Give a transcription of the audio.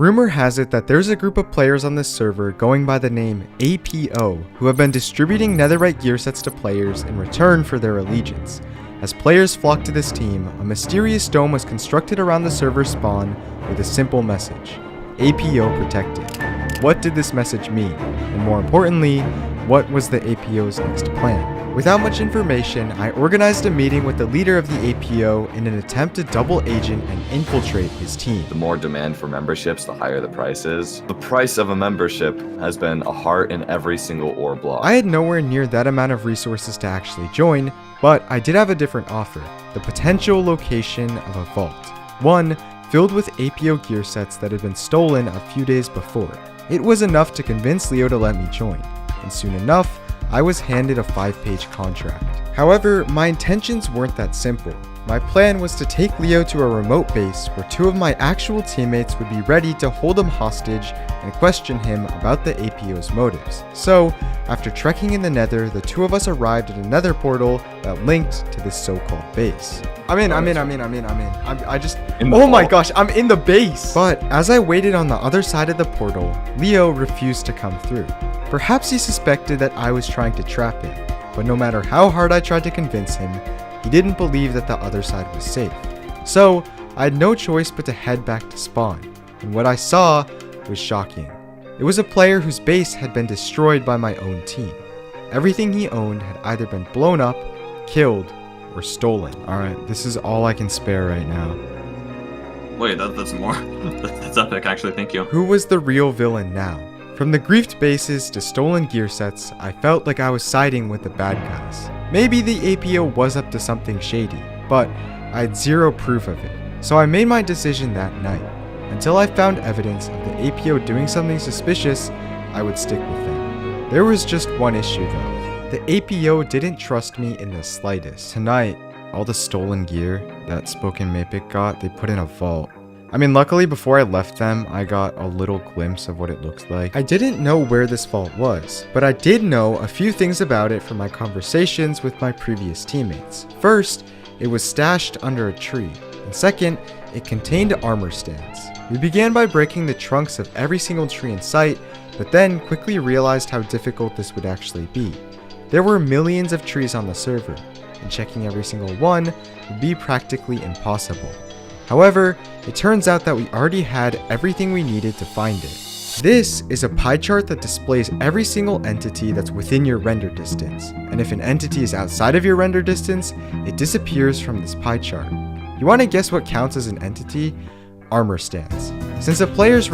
Rumor has it that there's a group of players on this server going by the name APO who have been distributing netherite gear sets to players in return for their allegiance. As players flocked to this team, a mysterious dome was constructed around the server spawn with a simple message: APO protected. What did this message mean? And more importantly, what was the APO's next plan? Without much information, I organized a meeting with the leader of the APO in an attempt to double agent and infiltrate his team. The more demand for memberships, the higher the price is. The price of a membership has been a heart in every single ore block. I had nowhere near that amount of resources to actually join, but I did have a different offer: the potential location of a vault. One filled with APO gear sets that had been stolen a few days before. It was enough to convince Leo to let me join, and soon enough, I was handed a 5-page contract. However, my intentions weren't that simple. My plan was to take Leo to a remote base where 2 of my actual teammates would be ready to hold him hostage and question him about the APO's motives. So, after trekking in the nether, the 2 of us arrived at a nether portal that linked to this so-called base. I'm in. Oh my gosh, I'm in the base! But as I waited on the other side of the portal, Leo refused to come through. Perhaps he suspected that I was trying to trap him, but no matter how hard I tried to convince him, he didn't believe that the other side was safe. So, I had no choice but to head back to spawn, and what I saw was shocking. It was a player whose base had been destroyed by my own team. Everything he owned had either been blown up, killed, or stolen. Alright, this is all I can spare right now. Wait, that's more. That's epic, actually, thank you. Who was the real villain now? From the griefed bases to stolen gear sets, I felt like I was siding with the bad guys. Maybe the APO was up to something shady, but I had zero proof of it. So I made my decision that night. Until I found evidence of the APO doing something suspicious, I would stick with them. There was just one issue though. The APO didn't trust me in the slightest. Tonight, all the stolen gear that Spoken Mapic got, they put in a vault. I mean, luckily before I left them, I got a little glimpse of what it looks like. I didn't know where this vault was, but I did know a few things about it from my conversations with my previous teammates. First, it was stashed under a tree, and second, it contained armor stands. We began by breaking the trunks of every single tree in sight, but then quickly realized how difficult this would actually be. There were millions of trees on the server, and checking every single one would be practically impossible. However, it turns out that we already had everything we needed to find it. This is a pie chart that displays every single entity that's within your render distance, and if an entity is outside of your render distance, it disappears from this pie chart. You want to guess what counts as an entity? Armor stands. Since a player's